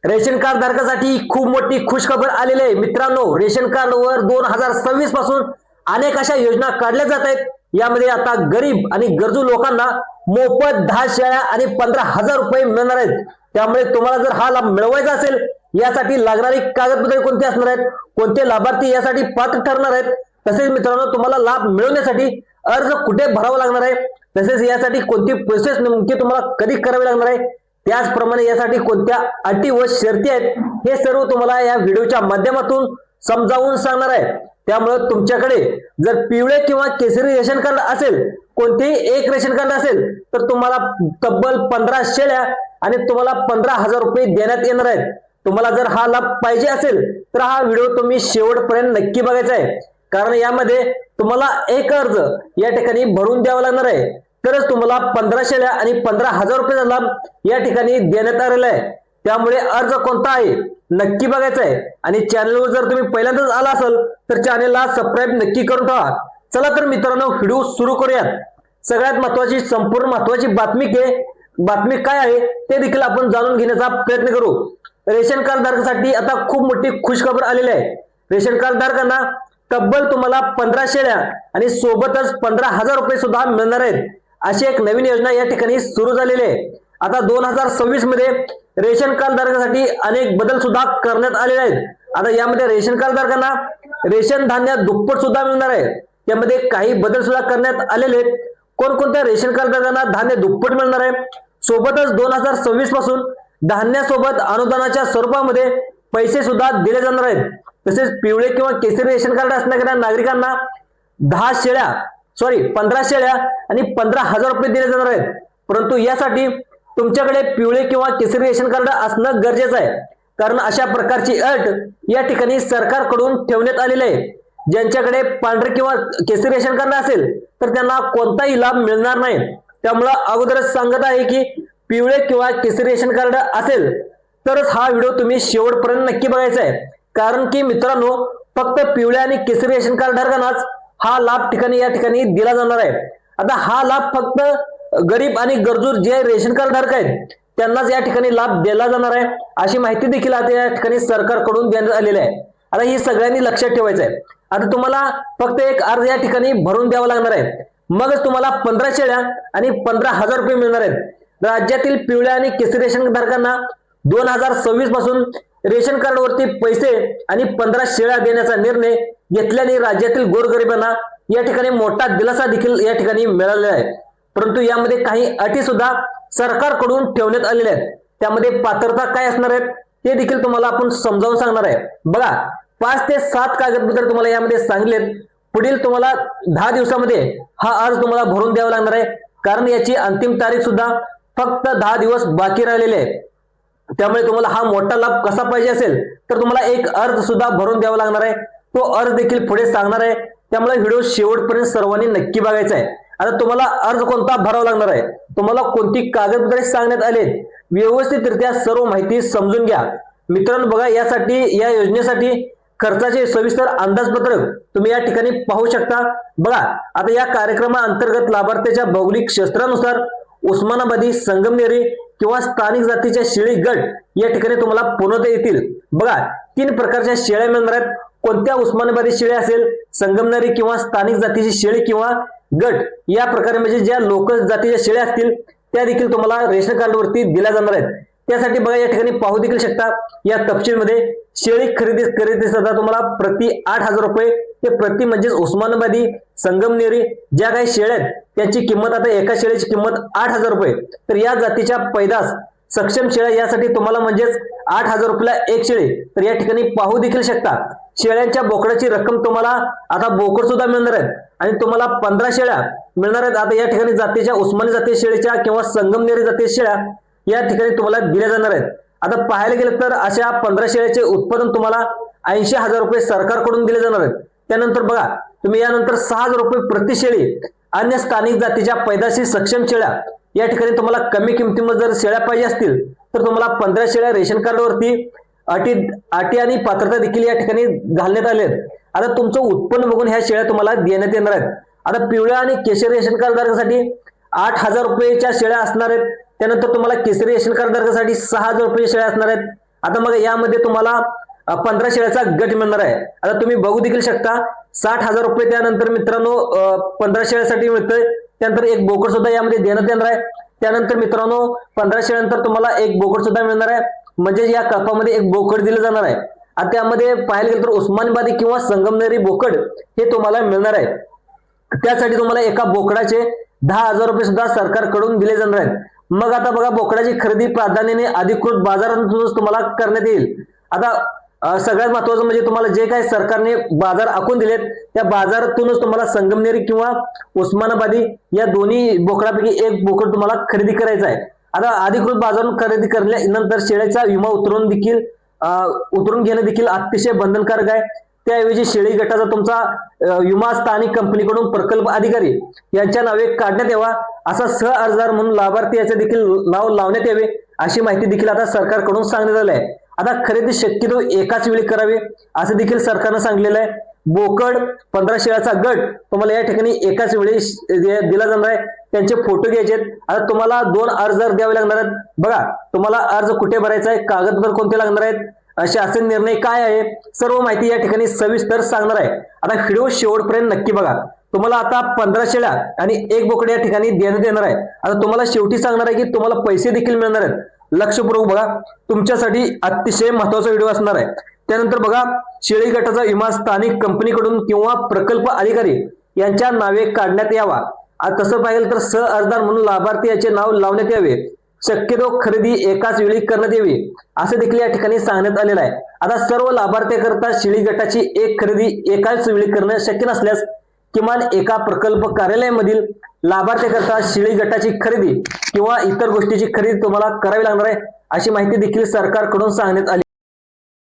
Ration card धारकासाठी खूप मोठी खुशखबर आलेली आहे मित्रांनो। रेशन कार्डवर 2026 पासून अनेक अशा योजना काढल्या जात आहेत। यामध्ये आता गरीब आणि गरजू लोकांना मोफत 10 शेळ्या आणि 15,000 रुपये मिळणार आहेत। त्यामुळे तुम्हाला जर हा लाभ मिळवायचा असेल, यासाठी लागणारी कागदपत्रे कोणती असणार आहेत, कोणते लाभार्थी यासाठी पात्र ठरणार आहेत, तसेच मित्रांनो तुम्हाला लाभ मिळवण्यासाठी अर्ज कुठे भरावा लागणार आहे, तसेच यासाठी कोणती प्रोसेस नेमकी तुम्हाला कधी करावी लागणार आहे, त्याचप्रमाणे यासाठी कोणत्या अटी व शर्ती आहेत, हे सर्व तुम्हाला या व्हिडिओच्या माध्यमातून समजावून सांगणार आहे। त्यामुळे तुमच्याकडे जर पिवळे किंवा केसरी रेशन कार्ड असेल, कोणतेही एक रेशन कार्ड असेल, तर तुम्हाला तब्बल 15 शेळ्या आणि तुम्हाला 15,000 रुपये देण्यात येणार आहेत। तुम्हाला जर हा लाभ पाहिजे असेल तर हा व्हिडिओ तुम्ही शेवटपर्यंत नक्की बघायचा आहे, कारण यामध्ये तुम्हाला एक अर्ज या ठिकाणी भरून द्यावा लागणार आहे, तरच तुम्हाला 15 शेळ्या आणि 15,000 रुपयाचा लाभ या ठिकाणी देण्यात आलेला आहे। त्यामुळे अर्ज कोणता आहे नक्की बघायचा आहे आणि चॅनलवर जर तुम्ही पहिल्यांदाच आला असाल तर चॅनलला सबस्क्राइब नक्की करून ठेवा। चला तर मित्रांनो व्हिडिओ सुरू करूयात। सगळ्यात महत्त्वाची संपूर्ण महत्त्वाची बातमी काय आहे ते देखील आपण जाणून घेण्याचा प्रयत्न करू। रेशन कार्ड धारकासाठी आता खूप मोठी खुशखबर आलेली आहे। रेशन कार्ड धारकांना तब्बल तुम्हाला 15 शेळ्या आणि सोबतच 15,000 रुपये सुद्धा मिळणार आहेत। अशी एक नवीन योजना या ठिकाणी सुरू झालेली आहे। आता 2026 मध्ये रेशन कार्ड धारकासाठी अनेक बदल सुद्धा करण्यात आलेले आहेत। आता यामध्ये रेशन कार्ड धारकांना रेशन धान्य दुप्पट सुद्धा मिळणार आहे। त्यामध्ये काही बदल सुद्धा करण्यात आलेले आहेत। कोणकोणत्या रेशन कार्ड धारकांना धान्य दुप्पट मिळणार आहे, सोबतच 2026 पासून धान्यासोबत अनुदानाच्या स्वरूपामध्ये पैसे सुद्धा दिले जाणार आहेत। तसेच पिवळे किंवा केसरी रेशन कार्ड असणाऱ्या नागरिकांना 15 शेळ्या आणि 15,000 रुपये दिले जाणार आहेत। परंतु यासाठी तुमच्याकडे पिवळे किंवा केसरी रेशन कार्ड असणं गरजेचं आहे, कारण अशा प्रकारची अट या ठिकाणी सरकारकडून ठेवण्यात आलेली आहे। ज्यांच्याकडे पांढरे किंवा केसरी रेशन कार्ड असेल तर त्यांना कोणताही लाभ मिळणार नाही। त्यामुळे अगोदरच सांगत आहे की पिवळे किंवा केसरी रेशन कार्ड असेल तरच हा व्हिडिओ तुम्ही शेवटपर्यंत नक्की बघायचा आहे, कारण की मित्रांनो फक्त पिवळे आणि केसरी रेशन कार्ड धारकांनाच हा लाभ या ठिकाणी दिला जाणार आहे। आता हा लाभ फक्त गरीब आणि गरजू जे रेशन कार्ड धारक आहेत त्यांनाच या ठिकाणी लाभ दिला जाणार आहे, अशी माहिती देखील आता या ठिकाणी सरकारकडून देण्यात आलेली आहे। आता ही सगळ्यांनी लक्षात ठेवायचं आहे। आता तुम्हाला फक्त एक अर्ज या ठिकाणी भरून द्यावा लागणार आहे, मगच तुम्हाला 15 शेळ्या आणि 15,000 रुपये मिळणार आहेत। राज्यातील पिवळ्या आणि केसरी रेशन धारकांना 2026 पासून रेशन कार्ड वरती पैसे आणि 15 शेळ्या देण्याचा निर्णय घेतल्याने राज्यातील गोरगरिबांना या ठिकाणी मोठा दिलासा देखील या ठिकाणी मिळालेला आहे। परंतु यामध्ये काही अटी सुद्धा सरकारकडून ठेवण्यात आलेल्या आहेत। त्यामध्ये पात्रता काय असणार आहे ते देखील तुम्हाला आपण समजावून सांगणार आहे। बघा, 5 ते 7 कागदपत्रे तुम्हाला यामध्ये सांगितलेत। पुढील तुम्हाला 10 दिवसामध्ये हा अर्ज तुम्हाला भरून द्यावा लागणार आहे, कारण याची अंतिम तारीख सुद्धा फक्त 10 दिवस बाकी राहिलेले आहे। त्यामुळे तुम्हाला हा मोठा लाभ कसा पाहिजे असेल तर तुम्हाला एक अर्ज सुद्धा भरून द्यावा लागणार आहे। तो अर्ज देखील पुढे सांगणार आहे, त्यामुळे व्हिडिओ शेवटपर्यंत सर्वांनी नक्की बघायचा आहे। आता तुम्हाला अर्ज कोणता भरावा लागणार आहे, तुम्हाला कोणती कागदपत्रे सांगण्यात आलेत, व्यवस्थितरित्या सर्व माहिती समजून घ्या मित्रांनो। बघा, या योजनेसाठी खर्चाचे सविस्तर अंदाजपत्रक तुम्ही या ठिकाणी पाहू शकता। बघा, आता या कार्यक्रमाअंतर्गत लाभार्थ्याच्या भौगोलिक क्षेत्रानुसार उस्मानाबादी, संगमनेरी किंवा स्थानिक जातीच्या शेळी गट या ठिकाणी तुम्हाला पूर्णता येतील। बघा, 3 प्रकारच्या शेळ्या मिळणार आहेत। कोणत्या उस्मानाबादी शेळी असेल, संगमनेरी किंवा स्थानिक जातीची शेळी किंवा गट या प्रकारे म्हणजे ज्या लोक जातीच्या शेळ्या असतील त्या देखील तुम्हाला रेशन कार्ड वरती दिल्या जाणार आहेत। त्यासाठी बघा या ठिकाणी पाहू देखील शकता या तपशीलमध्ये शेळी खरेदी सुद्धा तुम्हाला प्रति 8,000 रुपये ते प्रति म्हणजेच उस्मानाबादी, संगमनेरी ज्या काही शेळ्या आहेत त्याची किंमत आता एका शेळीची किंमत 8,000 रुपये। तर या जातीच्या पैदास सक्षम शेळ्या यासाठी तुम्हाला म्हणजेच 8,000 रुपयाला एक शेळी। तर या ठिकाणी पाहू देखील शकता शेळ्यांच्या बोकडाची रक्कम तुम्हाला आता बोकड सुद्धा मिळणार आहेत आणि तुम्हाला 15 शेळ्या मिळणार आहेत। आता या ठिकाणी जातीच्या उस्मानी जातीय शेळीच्या किंवा संगमनेरी जातीय शेळ्या या ठिकाणी तुम्हाला दिल्या जाणार आहेत। आता पाहायला गेलं तर अशा 15 शेळ्याचे उत्पादन तुम्हाला 80,000 रुपये सरकारकडून दिले जाणार आहेत। त्यानंतर बघा, तुम्ही यानंतर 6,000 रुपये प्रति शेळी अन्य स्थानिक जातीच्या पैदाशी सक्षम शेळ्या या ठिकाणी तुम्हाला कमी किमतीमध्ये जर शेळ्या पाहिजे असतील तर तुम्हाला 15 शेळ्या रेशन कार्ड वरती अटी आणि पात्रता देखील या ठिकाणी घालण्यात आले आहेत। आता तुमचं उत्पन्न बघून ह्या शेळ्या तुम्हाला देण्यात येणार आहेत। आता पिवळ्या आणि केशरी रेशन कार्ड धारकासाठी 8,000 रुपयाच्या शेळ्या असणार आहेत। त्यानंतर तुम्हाला केसरी रेशन कार्ड धारकासाठी 6,000 रुपये शेळ्या असणार आहेत। आता मग यामध्ये तुम्हाला 15 शेळ्याचा गट मिळणार आहे. आता तुम्ही बघू देखील शकता 60,000 रुपये त्यानंतर मित्रांनो 15 शेळ्यासाठी मिळतंय. त्यानंतर एक बोकड सुद्धा यामध्ये देण्यात येणार आहे. त्यानंतर मित्रांनो 15 शेळ्यानंतर तुम्हाला एक बोकड सुद्धा मिळणार आहे, म्हणजे या कपामध्ये एक बोकड दिलं जाणार आहे. आता त्यामध्ये पाहायला गेलं तर उस्मानाबादी किंवा संगमनेरी बोकड हे तुम्हाला मिळणार आहे. त्यासाठी तुम्हाला एका बोकडाचे 10,000 रुपये सुद्धा सरकारकडून दिले जाणार आहेत. मग आता बघा बोकडाची खरेदी प्राधान्याने अधिकृत बाजारातूनच तुम्हाला करण्यात येईल. आता सगळ्यात महत्वाचं म्हणजे तुम्हाला जे काही सरकारने बाजार आखून दिलेत त्या बाजारातूनच तुम्हाला संगमनेरी किंवा उस्मानाबादी या दोन्ही बोकडापैकी एक बोकड तुम्हाला खरेदी करायचा आहे. आता अधिकृत बाजारातून खरेदी केल्यानंतर शेळीचा विमा उतरून घेणं देखील अतिशय बंधनकारक आहे. त्याऐवजी शेळी गटाचा तुमचा विमा स्थानिक कंपनीकडून प्रकल्प अधिकारी यांच्या नावे काढण्यात यावा, असा सह अर्जदार म्हणून लाभार्थी याचे देखील नाव लावण्यात यावे, अशी माहिती देखील आता सरकारकडून सांगण्यात आली आहे. आता खरेदी शक्यतो एकाच वेळी करावी असं देखील सरकारनं सांगितलेलं आहे. बोकड 15 शेळ्याचा गट तुम्हाला या ठिकाणी एकाच वेळी दिला जाणार आहे. त्यांचे फोटो घ्यायचे. आता तुम्हाला 2 अर्ज द्यावे लागणार आहेत. बघा तुम्हाला अर्ज कुठे भरायचा आहे, कागदपत्र कोणते लागणार आहेत, शासन निर्णय काय आहे, सर्व माहिती या ठिकाणी सविस्तर सांगणार आहे. आता व्हिडिओ शेवटपर्यंत नक्की बघा. तुम्हाला आता 15 शेळ्या आणि एक बोकड या ठिकाणी देण्यात येणार आहे. आता तुम्हाला शेवटी सांगणार आहे की तुम्हाला पैसे देखील मिळणार आहेत. लक्षपूर्वक बघा, तुमच्यासाठी अतिशय महत्वाचा व्हिडिओ असणार आहे. त्यानंतर बघा, शेळी गटाचा विमा स्थानिक कंपनीकडून किंवा प्रकल्प अधिकारी यांच्या नावे काढण्यात यावा. तसं पाहिलं तर सह अर्जदार म्हणून लाभार्थी याचे नाव लावण्यात यावे. शक्यतो खरेदी एकाच वेळी करण्यात यावी असे देखील या ठिकाणी सांगण्यात आलेलं आहे. आता सर्व लाभार्थ्याकरता शेळी गटाची एक खरेदी एकाच वेळी करणं शक्य नसल्यास किमान एका प्रकल्प कार्यालयामधील लाभार्थ्याकरता शेळी गटाची खरेदी किंवा इतर गोष्टीची खरेदी तुम्हाला करावी लागणार आहे, अशी माहिती देखील सरकारकडून सांगण्यात आली.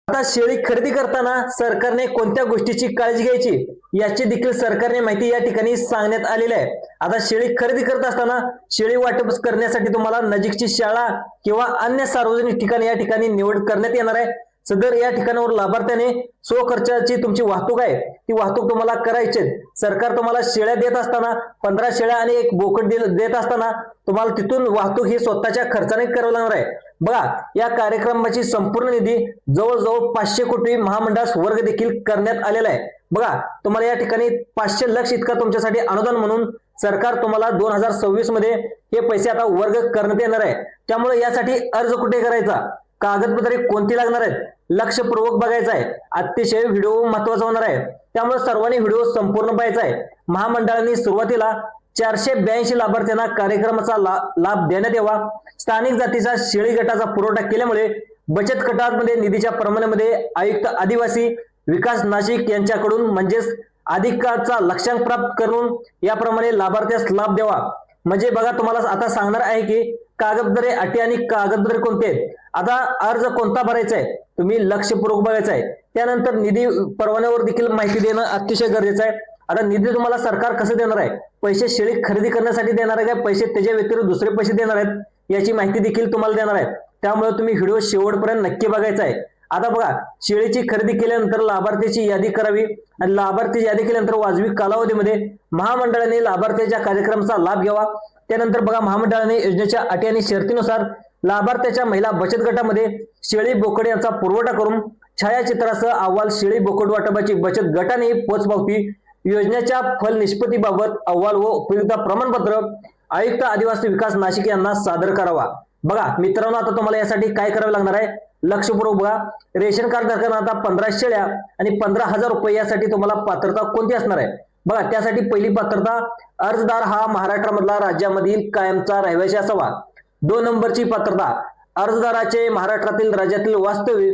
आता शेळी खरेदी करताना सरकारने कोणत्या गोष्टीची काळजी घ्यायची याची देखील सरकारने माहिती या ठिकाणी सांगण्यात आलेली आहे. आता शेळी खरेदी करत असताना शेळी वाटप करण्यासाठी तुम्हाला नजीकची शाळा किंवा अन्य सार्वजनिक ठिकाणी या ठिकाणी निवड करण्यात येणार आहे. सदर या ठिकाणावर लाभार्थ्याने स्वखर्चाची तुमची वाहतूक आहे ती वाहतूक तुम्हाला करायची. सरकार तुम्हाला शेळ्या देत असताना 15 शेळ्या आणि एक बोकड देत असताना तुम्हाला तिथून वाहतूक ही स्वतःच्या खर्चाने करावी लागणार आहे. बघा, या कार्यक्रमाची संपूर्ण निधी जवळजवळ 500 कोटी महामंडळास वर्ग देखील करण्यात आलेला आहे. बघा, तुम्हाला या ठिकाणी 500 लाख इतका तुमच्यासाठी अनुदान म्हणून सरकार तुम्हाला 2026 मध्ये हे पैसे आता वर्ग करण्यात येणार आहे. त्यामुळे यासाठी अर्ज कुठे करायचा, कागदपत्रे कोणती लागणार आहेत, लक्षपूर्वक बघायचं आहे. अतिशय व्हिडिओ महत्वाचा होणार आहे, त्यामुळे सर्वांनी व्हिडिओ संपूर्ण पाहायचा आहे. महामंडळाने सुरुवातीला 482 लाभार्थ्यांना कार्यक्रमाचा लाभ देण्यात यावा. स्थानिक जातीचा शेळी गटाचा पुरवठा केल्यामुळे बचत गटांमध्ये निधीच्या प्रमाणामध्ये आयुक्त आदिवासी विकास नाशिक यांच्याकडून म्हणजेच अधिकाचा लक्ष्यांक प्राप्त करून याप्रमाणे लाभार्थ्यास लाभ द्यावा. म्हणजे बघा, तुम्हाला आता सांगणार आहे की कागदपत्रे, अटी आणि कागदपत्रे कोणते आहेत. आता अर्ज कोणता भरायचा आहे तुम्ही लक्षपूर्वक बघायचा आहे. त्यानंतर निधी परवान्यावर देखील माहिती देणं अतिशय गरजेचं आहे. आता निधी तुम्हाला सरकार कसं देणार आहे, पैसे शेळी खरेदी करण्यासाठी देणार आहे का पैसे त्याच्या व्यतिरिक्त दुसरे पैसे देणार आहेत, याची माहिती देखील तुम्हाला देणार आहे. त्यामुळे तुम्ही व्हिडिओ शेवटपर्यंत नक्की बघायचा आहे. आता बघा, शेळीची खरेदी केल्यानंतर लाभार्थ्याची यादी करावी आणि लाभार्थी यादी केल्यानंतर वाजवी कालावधीमध्ये महामंडळाने लाभार्थ्याच्या कार्यक्रमाचा लाभ घ्यावा. त्यानंतर बघा, महामंडळाने योजनेच्या अटी आणि शर्तीनुसार लाभार्थ्याच्या महिला बचत गटामध्ये शेळी बोकड यांचा पुरवठा करून छायाचित्रासह अहवाल, शेळी बोकड वाटपाची बचत गटाने पोचपावती, योजनेच्या फल निष्पत्तीबाबत अहवाल व उपयुक्तता प्रमाणपत्र आयुक्त आदिवासी विकास नाशिक यांना सादर करावा. बघा मित्रांनो, आता तुम्हाला यासाठी काय करावे लागणार आहे, लक्षपूर्वक बघा. रेशन कार्ड धारकांना आता 15 शेळ्या आणि 15,000 रुपये यासाठी तुम्हाला पात्रता कोणती असणार आहे. बघा, त्यासाठी पहिली पात्रता, अर्जदार हा महाराष्ट्रामधला राज्यामधील कायमचा रहिवासी असावा. 2 नंबरची पात्रता, अर्जदाराचे महाराष्ट्रातील राज्यातील वास्तव्य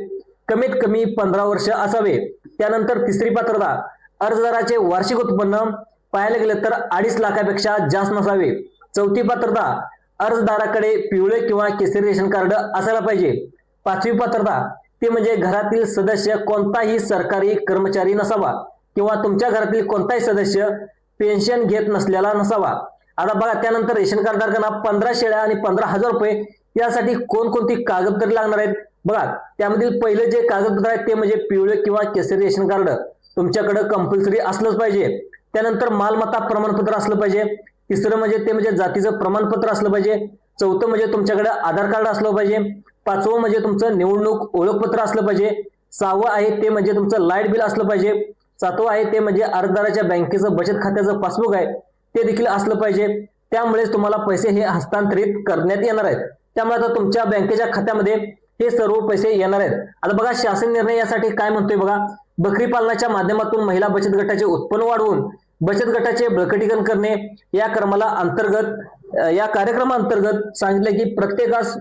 कमीत कमी 15 वर्ष असावे. त्यानंतर तिसरी पात्रता, अर्जदाराचे वार्षिक उत्पन्न पाहायला गेले तर 2.5 लाखापेक्षा जास्त नसावे. चौथी पात्रता, अर्जदाराकडे पिवळे किंवा केसरी रेशन कार्ड असायला पाहिजे. 5वी पात्रता, ते म्हणजे घरातील सदस्य कोणताही सरकारी कर्मचारी नसावा किंवा तुमच्या घरातील कोणताही सदस्य पेन्शन घेत नसलेला नसावा. आता बघा, त्यानंतर रेशन कार्ड धारकांना 15 शेळ्या आणि 15,000 रुपये यासाठी कोणकोणती कागदपत्रे लागणार आहेत. बघा, त्यामधील पहिले जे कागदपत्र आहेत ते म्हणजे पिवळे किंवा केसरी रेशन कार्ड तुमच्याकडे कंपल्सरी असलंच पाहिजे. त्यानंतर मालमत्ता प्रमाणपत्र असलं पाहिजे. तिसरं म्हणजे ते म्हणजे जातीचं प्रमाणपत्र असलं पाहिजे. चौथं म्हणजे तुमच्याकडे आधार कार्ड असलं पाहिजे. पाचवं म्हणजे तुमचं निवडणूक ओळखपत्र असलं पाहिजे. सहावं आहे ते म्हणजे तुमचं लाईट बिल असलं पाहिजे. सातवं आहे ते म्हणजे अर्जदाराच्या बँकेचं बचत खात्याचं पासबुक आहे ते देखील असलं पाहिजे. त्यामुळेच तुम्हाला पैसे हे हस्तांतरित करण्यात येणार आहेत. त्यामुळे आता तुमच्या बँकेच्या खात्यामध्ये हे सर्व पैसे येणार आहेत. आता बघा शासन निर्णय यासाठी काय म्हणतोय बघा. बकरी पालनाच्या माध्यमातून महिला बचत गटाचे उत्पन्न वाढवून बचत गटाचे बळकटीकरण करणे या कार्यक्रमाअंतर्गत सांगितले की प्रत्येकास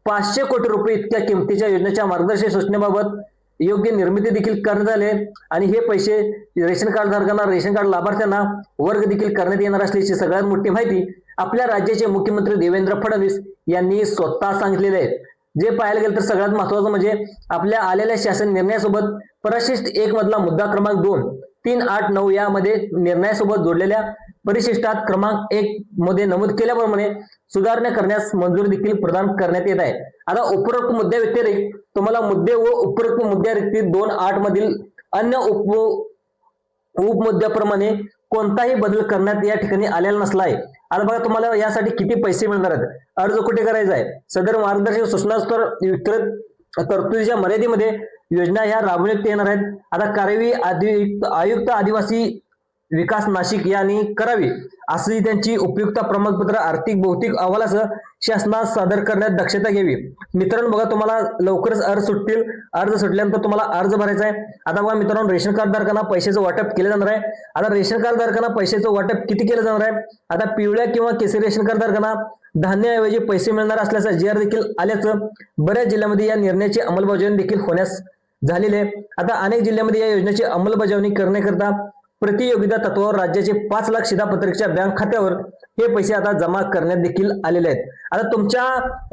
500 कोटी रुपये इतक्या किमतीच्या योजनेच्या मार्गदर्शक सूचनेबाबत योग्य निर्मिती देखील करण्यात आले आणि हे पैसे रेशन कार्ड धारकांना, रेशन कार्ड लाभार्थ्यांना वर्ग देखील करण्यात येणार असल्याची सगळ्यात मोठी माहिती आपल्या राज्याचे मुख्यमंत्री देवेंद्र फडणवीस यांनी स्वतः सांगितलेले आहे. जे पाहायला गेलं तर सगळ्यात महत्वाचं म्हणजे आपल्या आलेल्या शासन निर्णयासोबत परिशिष्ट 1 मधला मुद्दा क्रमांक 2, 3, 8, 9 यामध्ये निर्णयासोबत जोडलेल्या परिशिष्टात क्रमांक 1 मध्ये नमूद केल्याप्रमाणे सुधारणा करण्यास मंजुरी देखील प्रदान करण्यात येत आहे. आता उपरोक्त मुद्द्याव्यतिरिक्त तुम्हाला मुद्दे व उपरोक्त मुद्द्याव्यतिरिक्त 2.8 मधील अन्य उपमुद्द्याप्रमाणे कोणताही बदल करण्यात या ठिकाणी आलेला नसला आहे. आता बघा तुम्हाला यासाठी किती पैसे मिळणार आहेत, अर्ज कुठे करायचा आहे, सदर मार्गदर्शक सूचनास्तर वितरित तरतुदीच्या मर्यादेमध्ये योजना ह्या राबवण्यात येणार आहेत. आता कार्यवी आयुक्त आदिवासी विकास नाशिक यांनी करावी अशी त्यांची उपयुक्त प्रमाणपत्र आर्थिक भौतिक अहवालासह शासनास सादर करण्यात दक्षता घ्यावी. मित्रांनो बघा तुम्हाला लवकरच अर्ज सुटतील. अर्ज सुटल्यानंतर तुम्हाला अर्ज भरायचा आहे. आता बघा मित्रांनो रेशन कार्ड धारकांना पैशाचं वाटप केलं जाणार आहे. आता रेशन कार्ड धारकांना पैशाचं वाटप किती केलं जाणार आहे. आता पिवळ्या किंवा केसरी रेशन कार्ड धारकांना धान्याऐवजी पैसे मिळणार असल्याचा जी.आर. देखील आल्याचं बऱ्याच जिल्ह्यामध्ये या निर्णयाची अंमलबजावणी देखील होण्यास झालेली आहे. आता अनेक जिल्ह्यामध्ये या योजनेची अंमलबजावणी करण्याकरता प्रतियोगिता तत्वावर राज्याचे 5 लाख शिधापत्रिकेच्या बँक खात्यावर हे पैसे आता जमा करण्यात देखील आलेले आहेत. आता तुमच्या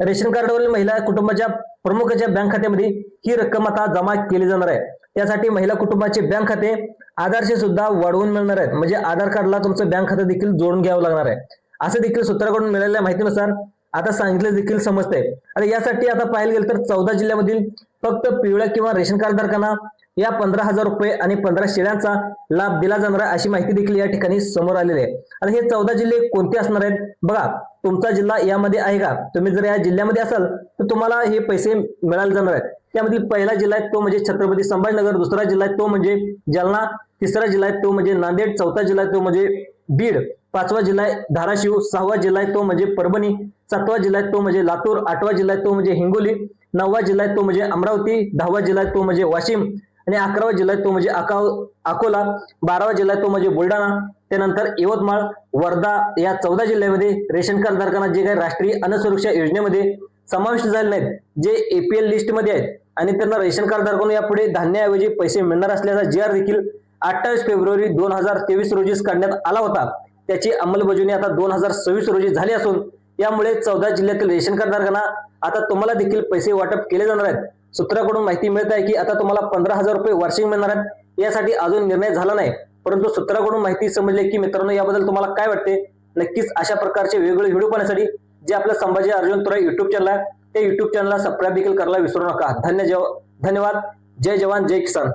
रेशन कार्डवरील महिला कुटुंबाच्या प्रमुखाच्या बँक खात्यामध्ये ही रक्कम आता जमा केली जाणार आहे. त्यासाठी महिला कुटुंबाचे बँक खाते आधारशी सुद्धा वाढवून मिळणार आहेत. म्हणजे आधार कार्डला तुमचं बँक खाते देखील जोडून घ्यावं लागणार आहे. असं देखील सूत्राकडून मिळालेल्या माहितीनुसार आता सांगितलं देखील समजतंय. आता यासाठी आता पाहायला गेलं तर 14 जिल्ह्यामधील फक्त पिवळ्या किंवा रेशन कार्ड धारकांना या 15,000 रुपये आणि 15 शेळ्यांचा लाभ दिला जाणार आहे अशी माहिती देखील या ठिकाणी समोर आलेली आहे. आता हे 14 जिल्हे कोणते असणार आहेत बघा. तुमचा जिल्हा यामध्ये आहे का, तुम्ही जर या जिल्ह्यामध्ये असाल तर तुम्हाला हे पैसे मिळाले जाणार आहेत. त्यामधील पहिला जिल्हा आहे तो म्हणजे छत्रपती संभाजीनगर, दुसरा जिल्हा आहे तो म्हणजे जालना, तिसरा जिल्हा आहे तो म्हणजे नांदेड, चौथा जिल्हा आहे तो म्हणजे बीड, 5वा जिल्हा आहे धाराशिव, 6वा जिल्हा आहे तो म्हणजे परभणी, 7वा जिल्हा आहे तो म्हणजे लातूर, 8वा जिल्हा आहे तो म्हणजे हिंगोली, 9वा जिल्हा आहे तो म्हणजे अमरावती, 10वा जिल्हा आहे तो म्हणजे वाशिम आणि 11वा जिल्हा आहे तो म्हणजे अकोला, 12वा जिल्हा आहे तो म्हणजे बुलढाणा, त्यानंतर यवतमाळ, वर्धा या 14 जिल्ह्यामध्ये रेशन कार्ड धारकांना जे काही राष्ट्रीय अन्न सुरक्षा योजनेमध्ये समाविष्ट झाले नाहीत, जे APL लिस्ट मध्ये आहेत आणि त्यांना रेशन कार्ड धारकांना यापुढे धान्याऐवजी पैसे मिळणार असल्याचा जी.आर. देखील 28 फेब्रुवारी 2023 रोजीच काढण्यात आला होता. त्याची अंमलबजावणी आता 2026 रोजी झाली असून यामुळे 14 जिल्ह्यातील रेशन कार्ड धारकांना आता तुम्हाला देखील पैसे वाटप केले जाणार आहेत. सूत्राकडून माहिती मिळत आहे की आता तुम्हाला 15,000 रुपये वार्षिक मिळणार आहेत. यासाठी अजून निर्णय झाला नाही, परंतु सूत्राकडून माहिती समजली की मित्रांनो याबद्दल तुम्हाला काय वाटते. नक्कीच अशा प्रकारचे वेगवेगळे व्हिडिओ पाहण्यासाठी जे आपलं संभाजी अर्जुन तुरा युट्यूब चॅनल आहे त्या युट्यूब चॅनलला सबस्क्राईब देखील करायला विसरू नका. धन्यवाद. जय जवान जय किसान.